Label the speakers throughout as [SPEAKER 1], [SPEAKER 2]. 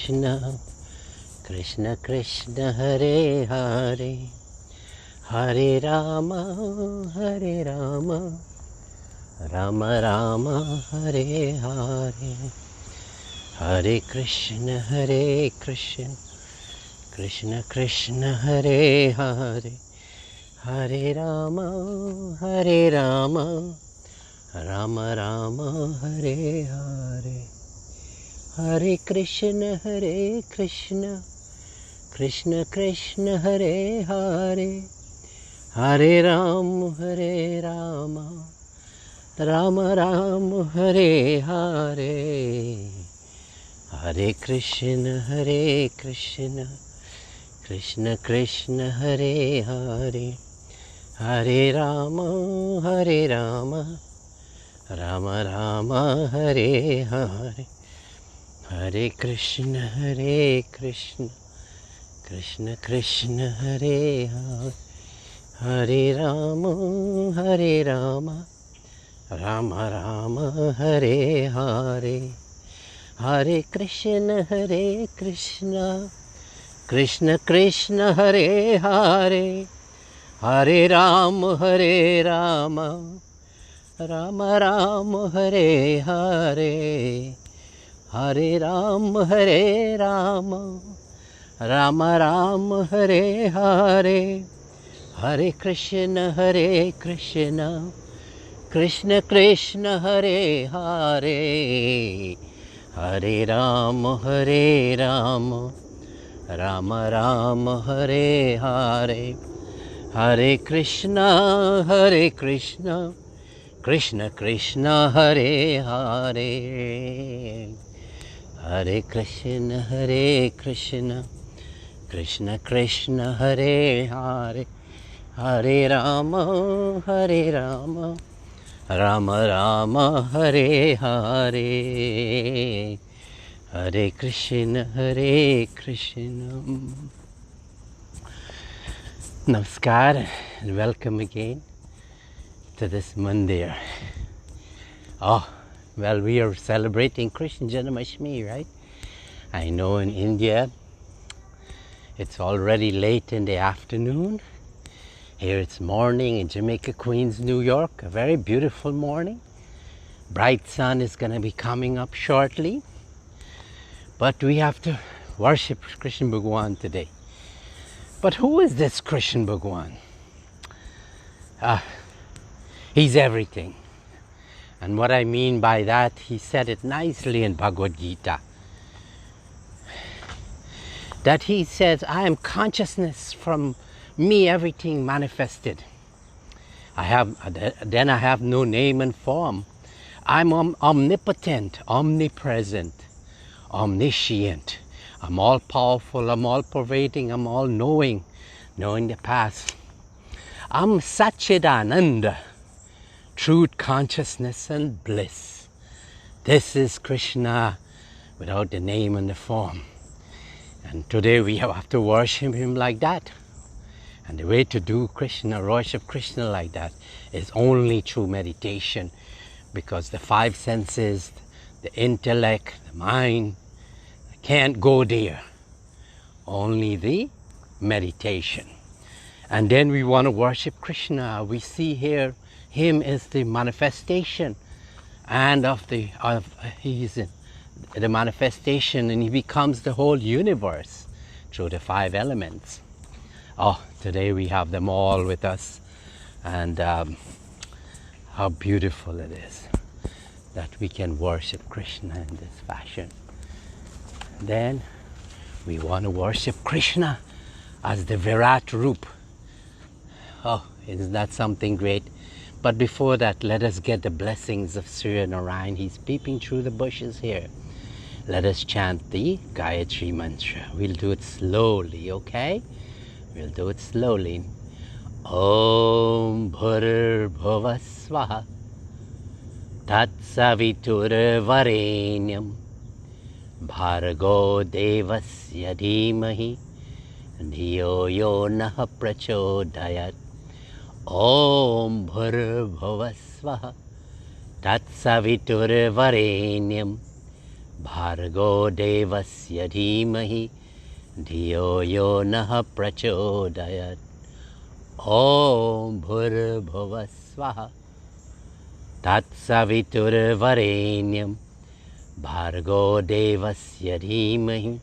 [SPEAKER 1] Krishna, Krishna Krishna Hare Hare, Hare Rama, Hare Rama, Rama Rama, Hare Hare, Hare Krishna, Krishna Krishna Hare Hare, Hare Rama, Hare Rama, Rama Rama, Hare Hare, Hare Krishna, Krishna Krishna Hare Hare, Hare Ram, Hare Rama, Rama Ram, Hare Hare, Hare Krishna, Krishna Krishna Hare Hare, Hare Rama, Hare Rama, Rama Rama, Hare Hare, Hare Krishna, Krishna Krishna Hare Hare, Hare Rama, Hare Rama, Rama Rama, Hare Hare, Hare Krishna, Krishna Krishna Hare Hare, Hare Rama, Hare Rama, Rama Rama, Hare Hare, Hare Rama, Hare Rama, Rama Rama, Hare Hare, Hare Krishna, Krishna Krishna Hare Hare, Hare Rama, Hare Rama, Rama Rama, Hare Hare, Hare Krishna, Krishna Krishna Hare Hare, Hare Krishna, Krishna Krishna Hare Hare, Hare Rama, Hare Rama, Rama Rama, Hare Hare, Hare Krishna, Namaskar and welcome again to this mandir. Oh, well, we are celebrating Krishna janamastmi, right? I know in India it's already late in the afternoon. Here it's morning in Jamaica, Queens, New York. A very beautiful morning. Bright sun is going to be coming up shortly. But we have to worship Krishna Bhagwan today. But who is this Krishna Bhagwan? He's everything. And what I mean by that, he said it nicely in Bhagavad Gita. That he says, I am consciousness, from me everything manifested. I have no name and form. I'm omnipotent, omnipresent, omniscient. I'm all powerful, I'm all pervading, I'm all knowing the past. I'm Satchidananda, truth, consciousness and bliss. This is Krishna without the name and the form. And today we have to worship him like that. And the way to do Krishna, worship Krishna like that, is only through meditation. Because the five senses, the intellect, the mind, can't go there. Only the meditation. And then we want to worship Krishna. We see here him as the manifestation, and he's the manifestation, and he becomes the whole universe through the five elements. Oh, today we have them all with us, and how beautiful it is that we can worship Krishna in this fashion. Then we want to worship Krishna as the Virat Roop. Oh, isn't that something great? But before that, let us get the blessings of Surya Narayan. He's peeping through the bushes here. Let us chant the Gayatri Mantra. We'll do it slowly, okay? We'll do it slowly. Om Bhur Bhuva Swaha Tat Savitur Varenyam Bhargo Devasya Dhimahi Dhiyo Yo Naha Prachodayat. Om Bhur Bhuva Swaha Tat Savitur Varenyam Bhargo devasya dhimahi dhiyo yo naha prachodayat. Om bhurabhuva swaha tatsavitur varenyam Bhargo devasya dhimahi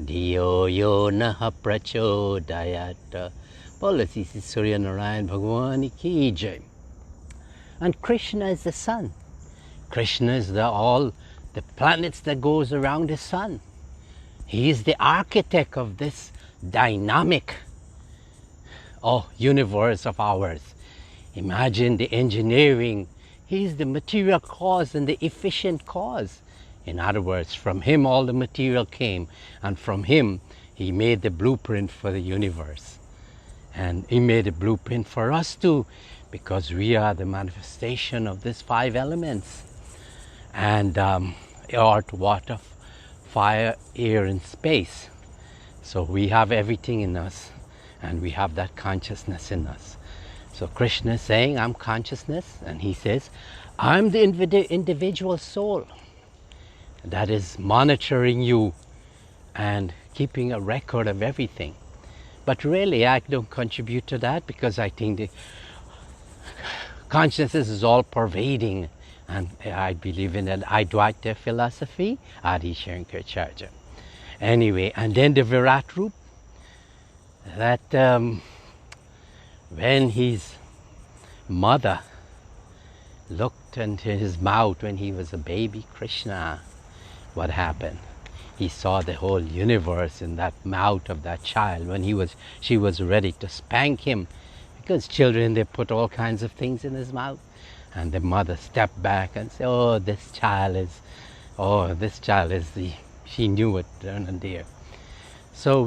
[SPEAKER 1] dhiyo yo naha prachodayat. Bolo Sri Surya Narayan Bhagwan ki jai. And Krishna is the sun. Krishna is all the planets that goes around the sun. He is the architect of this dynamic universe of ours. Imagine the engineering. He is the material cause and the efficient cause. In other words, from him all the material came, and from him he made the blueprint for the universe. And he made a blueprint for us too, because we are the manifestation of these 5 elements. And earth, water, fire, air, and space. So we have everything in us, and we have that consciousness in us. So Krishna is saying, I'm consciousness, and he says, I'm the individual soul that is monitoring you and keeping a record of everything. But really, I don't contribute to that, because I think the consciousness is all pervading, and I believe in an Advaita philosophy, Adi Shankaracharya. Anyway, and then the Virat Roop, that when his mother looked into his mouth when he was a baby Krishna, what happened? He saw the whole universe in that mouth of that child when she was ready to spank him, because children, they put all kinds of things in his mouth. And the mother stepped back and said, this child is she knew it then and there. So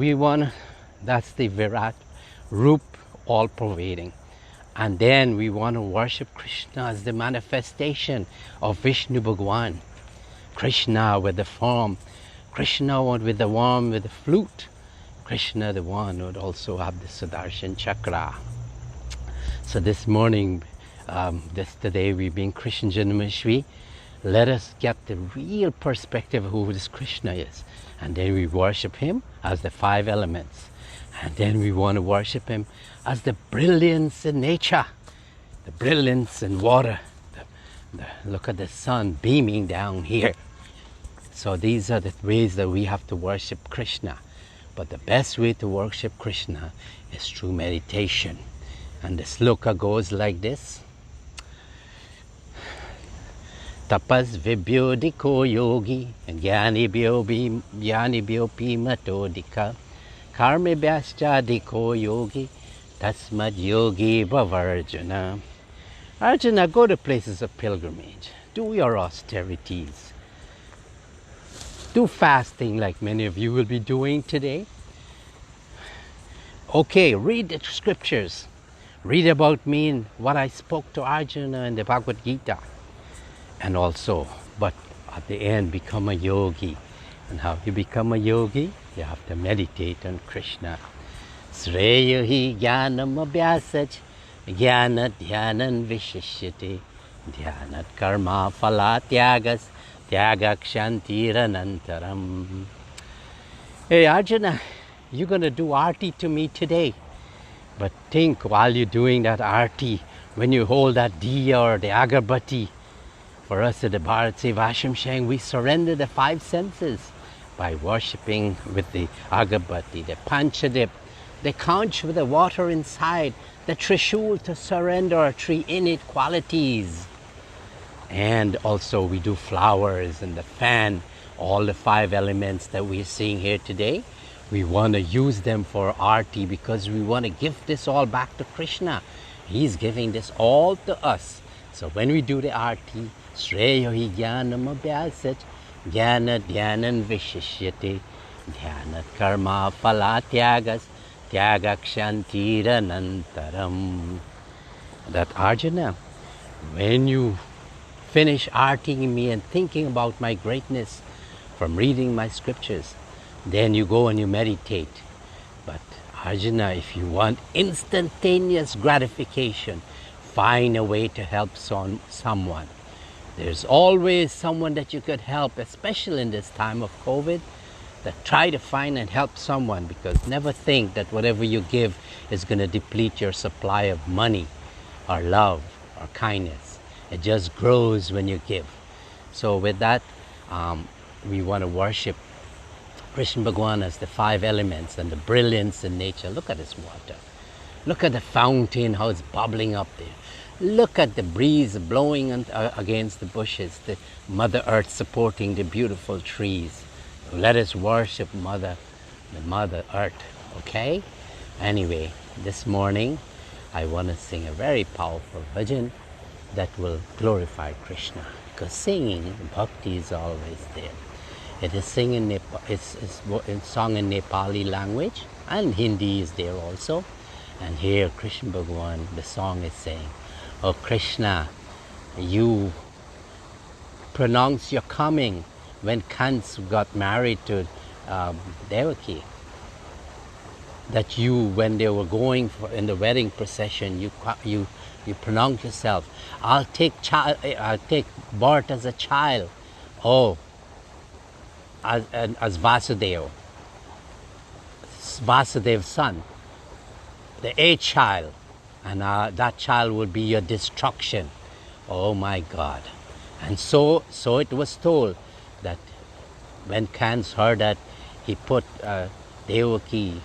[SPEAKER 1] that's the Virat Roop, all pervading. And then we want to worship Krishna as the manifestation of Vishnu Bhagwan. Krishna with the form, Krishna with the worm, with the flute. Krishna, the one, would also have the Sudarshan Chakra. So this morning, today we've been Krishna Janamastmi. Let us get the real perspective of who this Krishna is. And then we worship him as the 5 elements. And then we want to worship him as the brilliance in nature, the brilliance in water. Look at the sun beaming down here. So these are the ways that we have to worship Krishna. But the best way to worship Krishna is through meditation. And the sloka goes like this. Tapas vibhyodiko yogi, jnanibhyo matodika, karmibhyaschadiko yogi, tasmad yogi bhavarjuna. Arjuna, go to places of pilgrimage. Do your austerities. Do fasting like many of you will be doing today. Okay, read the scriptures. Read about me and what I spoke to Arjuna in the Bhagavad Gita. And also, but at the end, become a yogi. And how you become a yogi? You have to meditate on Krishna. Sreya hi jnanam abhyasach, jnana dhyanan vishishyate, dhyanat karma phala tyagas, tyagakshantiranantaram. Hey Arjuna, you're going to do arti to me today. But think, while you're doing that arti, when you hold that diya or the agarbatti, for us at the BHARAT SEVASHRAM saying, we surrender the 5 senses by worshipping with the agarbatti, the panchadip, the conch with the water inside, the trishul to surrender our 3 innate qualities. And also we do flowers and the fan, all the 5 elements that we're seeing here today. We want to use them for arti because we want to give this all back to Krishna. He's giving this all to us. So when we do the arti, Shreya hi jnanam abhyasach, jnana dhyanan vishishyate, dhyanat karma phala tyagas, tyagakshantiranantaram. That Arjuna, when you finish arting me and thinking about my greatness from reading my scriptures, then you go and you meditate. But Arjuna, if you want instantaneous gratification, find a way to help someone. There's always someone that you could help, especially in this time of COVID, that try to find and help someone, because never think that whatever you give is going to deplete your supply of money or love or kindness. It just grows when you give. So with that, we want to worship Krishna Bhagwan as the 5 elements and the brilliance in nature. Look at this water. Look at the fountain, how it's bubbling up there. Look at the breeze blowing against the bushes, the Mother Earth supporting the beautiful trees. Let us worship the Mother Earth, okay? Anyway, this morning I want to sing a very powerful bhajan that will glorify Krishna, because singing, bhakti is always there. It is sung in sung in Nepali language, and Hindi is there also. And here Krishna Bhagwan, the song is saying, "Oh Krishna, you pronounce your coming when Kans got married to Devaki. That you, when they were going in the wedding procession, you pronounce yourself, I'll take birth as a child, as Vasudev's son, the 8th child, and that child will be your destruction." Oh my God. And so it was told that when Kans heard that, he put Devaki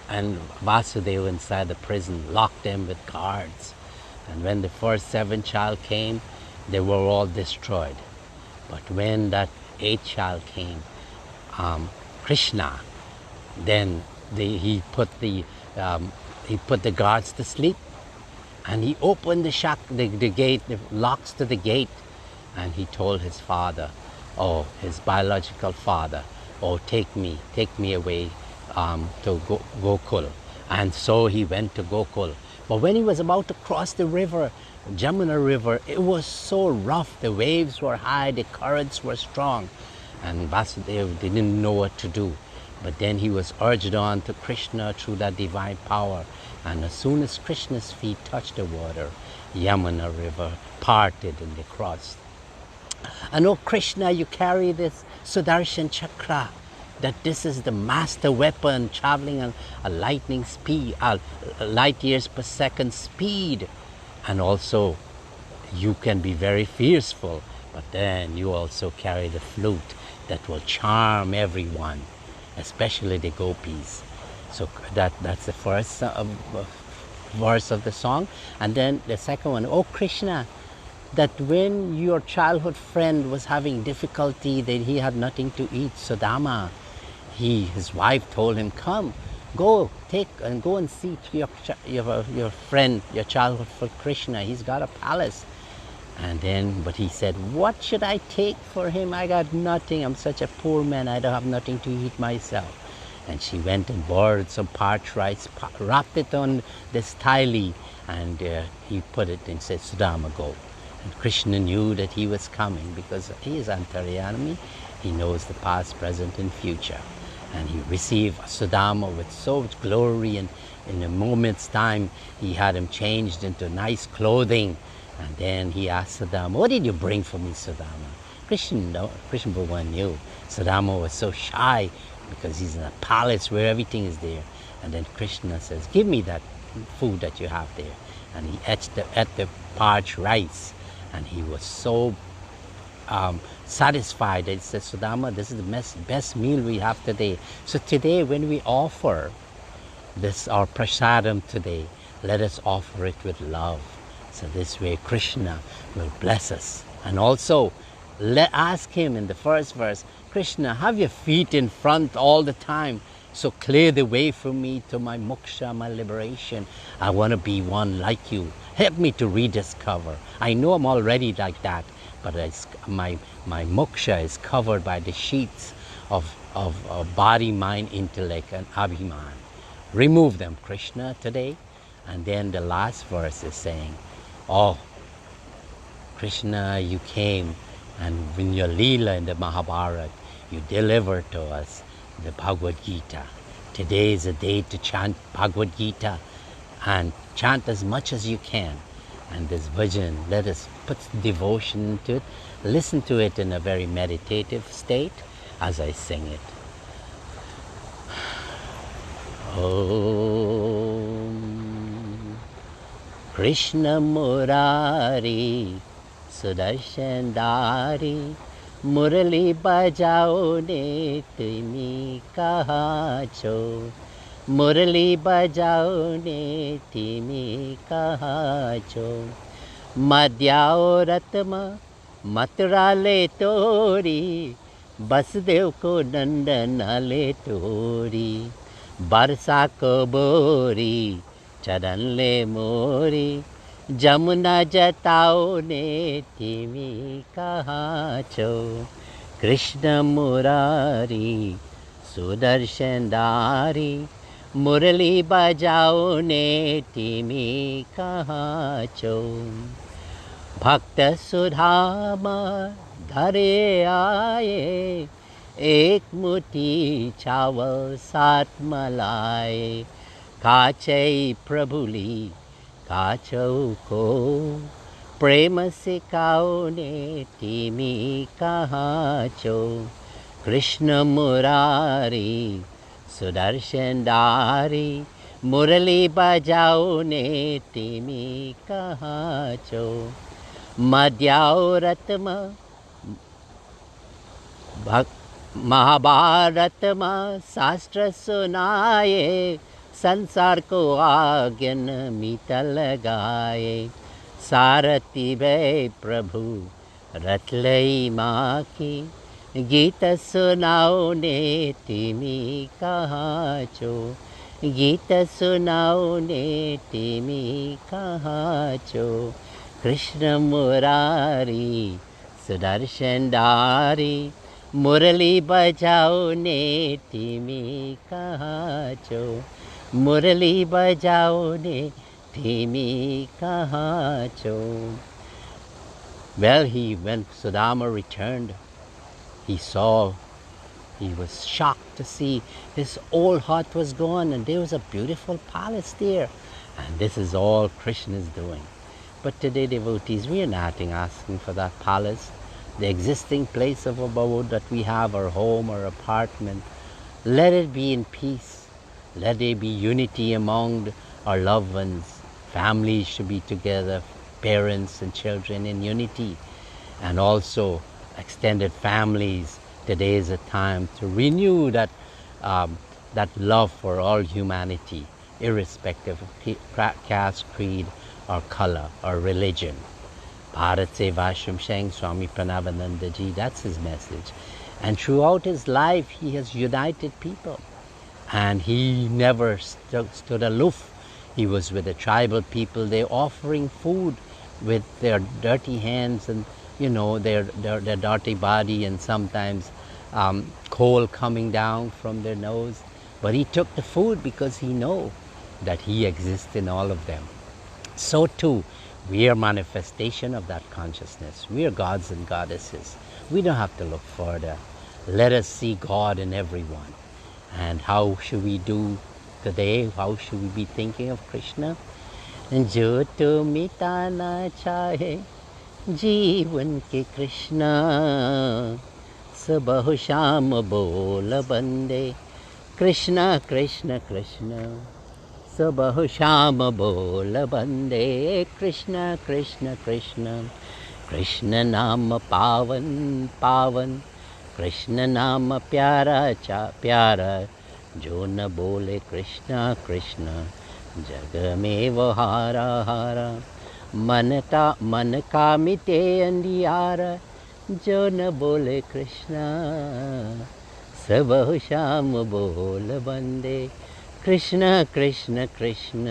[SPEAKER 1] and Vasudeva inside the prison, locked them with guards. And when the first 7 child came, they were all destroyed. But when that 8th child came, Krishna, then he put the guards to sleep, and he opened the gate, the locks to the gate, and he told his father, his biological father, take me away to Gokul. And so he went to Gokul. But when he was about to cross the river, Jamuna River, it was so rough, the waves were high, the currents were strong, and Vasudeva didn't know what to do. But then he was urged on to Krishna through that divine power, and as soon as Krishna's feet touched the water, Yamuna River parted and they crossed. And Krishna, you carry this Sudarshan Chakra, that this is the master weapon traveling at a lightning speed, light years per second speed. And also, you can be very fearful, but then you also carry the flute that will charm everyone, especially the gopis. So that's the first verse of the song. And then the second one, Krishna, that when your childhood friend was having difficulty, that he had nothing to eat, Sudama, his wife told him, come, go and see your friend, your childhood friend Krishna. He's got a palace. But he said, what should I take for him? I got nothing. I'm such a poor man. I don't have nothing to eat myself. And she went and borrowed some parched rice, wrapped it on this thali, and he put it and said, Sudama, go. And Krishna knew that he was coming because he is Antaryami. He knows the past, present, and future. And he received Sudama with so much glory, and in a moment's time, he had him changed into nice clothing. And then he asked Sudama, what did you bring for me, Sudama? Krishna Bhagwan knew. Sudama was so shy because he's in a palace where everything is there. And then Krishna says, give me that food that you have there. And he ate the parched rice. And he was so satisfied that he said, Sudama, this is the best meal we have today. So today, when we offer this, our prasadam today, let us offer it with love. So this way Krishna will bless us. And also, ask him in the first verse, Krishna, have your feet in front all the time. So clear the way for me to my moksha, my liberation. I want to be one like you. Help me to rediscover. I know I'm already like that, but my moksha is covered by the sheets of body, mind, intellect, and abhiman. Remove them, Krishna, today. And then the last verse is saying, Krishna, you came, and in your Leela in the Mahabharat, you delivered to us the Bhagavad Gita. Today is a day to chant Bhagavad Gita, and chant as much as you can. And this bhajan, let us put devotion into it, listen to it in a very meditative state as I sing it. Om Krishna Murari Sudarshan Dari Murali bajao ne tumi kaha cho Murali bajao ne tumi kaha cho Madhyao ratma Mathura le tori Basdev ko nandana le tori Barsa ko bori Charan le mori Jamuna jatao ne timi kaha cho Krishna Murari Sudarshan Dari Murali bajao ne timi kaha cho Bhakta Sudhama dhare aaye Ek muthi chawal sat malai Kachai prabhuli Kachau ko Prema se kao ne timi kaha cho Krishna Murari Sudarshan Dari Murali bajao ne timi kaha cho Madhyao ratma Mahabharat में शास्त्र सुनाए संसार को आज्ञन मीतल गाए सारथी भय प्रभु रतलई माँ की गीत सुनाओ ने तिमी कहाँ चो गीत सुनाओ ने तिमी कहाँ चो कृष्ण मुरारी सुदर्शन दारी मुरली बजाओ ने तिमी कहाँ चो मुरली बजाओ ने तिमी कहाँ चो. Well, when Sudama returned, he was shocked to see his old hut was gone and there was a beautiful palace there. And this is all Krishna is doing. But today, devotees, we are not asking for that palace. The existing place of abode that we have, our home, our apartment, let it be in peace. Let there be unity among our loved ones. Families should be together, parents and children in unity. And also extended families. Today is a time to renew that love for all humanity, irrespective of caste, creed, or color, or religion. BHARAT SEVASHRAM saying Swami Parameshananda ji, that's his message. And throughout his life, he has united people. And he never stood aloof. He was with the tribal people. They're offering food with their dirty hands and, their dirty body and sometimes coal coming down from their nose. But he took the food because he knows that he exists in all of them. So too, we are manifestation of that consciousness. We are gods and goddesses. We don't have to look further. Let us see God in everyone. And how should we do today? How should we be thinking of Krishna? Jo to mita na chahe जीवन के कृष्णा सबहु श्याम बोल बंदे कृष्णा कृष्ण कृष्ण सबहु श्याम बोल बंदे कृष्ण कृष्ण कृष्ण कृष्ण नाम पावन पावन कृष्ण नाम प्यारा चा प्यारा जो न बोले कृष्णा कृष्ण जग में वो हारा हारा मन का मिटे अंधियारा जो न बोले कृष्णा सबहु श्याम बोल बंदे Krishna Krishna Krishna.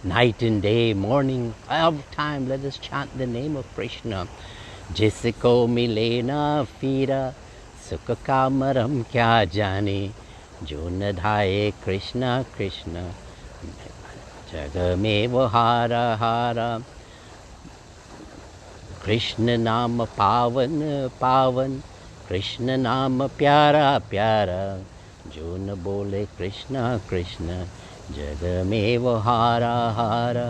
[SPEAKER 1] Night and day, morning, all time, let us chant the name of Krishna. जिसको मिले ना फिरा सुख का मरम क्या जाने जो न धाये कृष्णा कृष्ण जग में वो हारा हारा. कृष्ण नाम पावन पावन कृष्ण नाम प्यारा प्यारा जो न बोले कृष्णा कृष्ण जग में वो हारा हारा.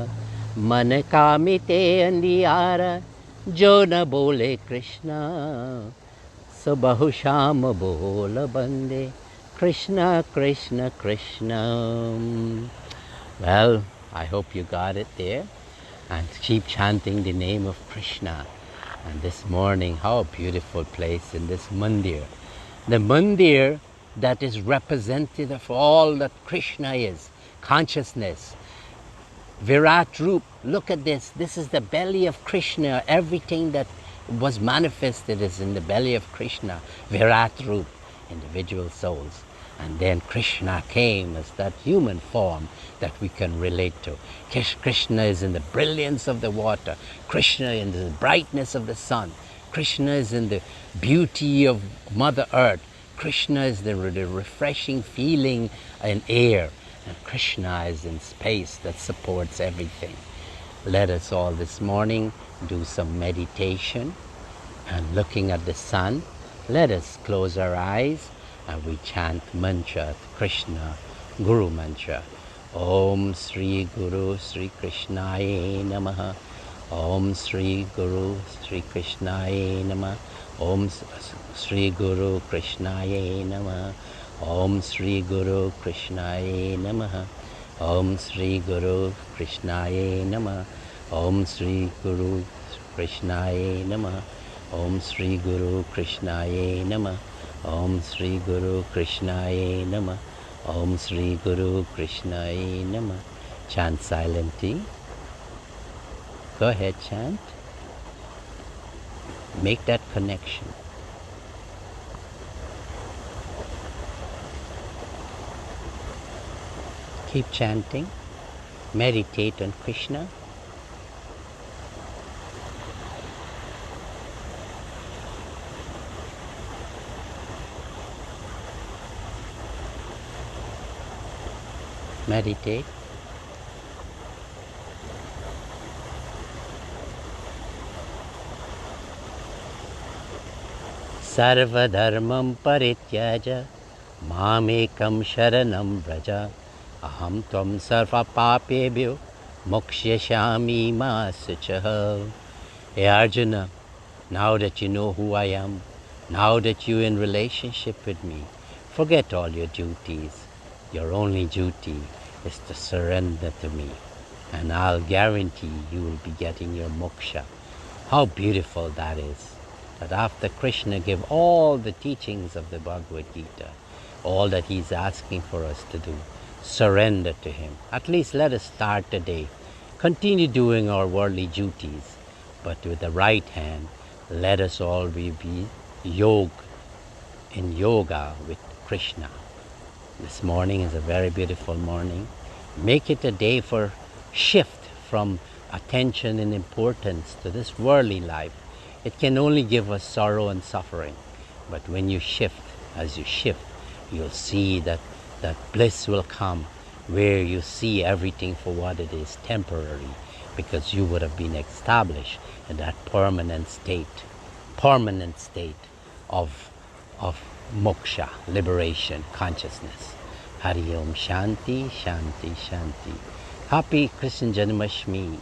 [SPEAKER 1] मन का मिटे अंधियारा, जो न बोले कृष्णा, सो बहु शाम बोल बंदे, Krishna, Krishna, Krishna. Well, I hope you got it there. And keep chanting the name of Krishna. And this morning, how beautiful place in this mandir. The mandir that is representative of all that Krishna is. Consciousness. Virat Roop. Look at this. This is the belly of Krishna. Everything that was manifested is in the belly of Krishna. Virat Roop. Individual souls. And then Krishna came as that human form that we can relate to. Krishna is in the brilliance of the water. Krishna in the brightness of the sun. Krishna is in the beauty of Mother Earth. Krishna is the refreshing feeling in air. And Krishna is in space that supports everything. Let us all this morning do some meditation and looking at the sun. Let us close our eyes and we chant mantra, Krishna, Guru mantra. Om Sri Guru Sri Krishnaye Namaha. Om Sri Guru Sri Krishnaye Namaha. Om Sri Guru Krishnaye Namaha. Om Sri Guru Krishnaye Namaha. Om Sri Guru Krishnaye Namaha. Om Sri Guru Krishnaye Namaha. Om Sri Guru Krishnaye Namaha. Om Sri Guru Krishnaye Namaha. Om Sri Guru Krishnaye Namaha. Chant silently. Go ahead, chant. Make that connection. Keep chanting. Meditate on Krishna. Meditate. Sarva dharmam parityaja mamekam sharanam vraja aham tvam sarva papebhyo mokshayashami ma suchaha. Hey Arjuna, now that you know who I am, now that you're in relationship with me, forget all your duties. Your only duty is to surrender to me, and I'll guarantee you will be getting your moksha. How beautiful that is, that after Krishna gave all the teachings of the Bhagavad Gita, all that he's asking for us to do, surrender to him. At least let us start today. Continue doing our worldly duties, but with the right hand, let us all be in yoga with Krishna. This morning is a very beautiful morning. Make it a day for shift from attention and importance to this worldly life. It can only give us sorrow and suffering. But when you shift, as you shift, you'll see that bliss will come where you see everything for what it is, temporary, because you would have been established in that permanent state of moksha, liberation, consciousness. Hari Om Shanti, Shanti, Shanti. Happy Krishna Janamastmi.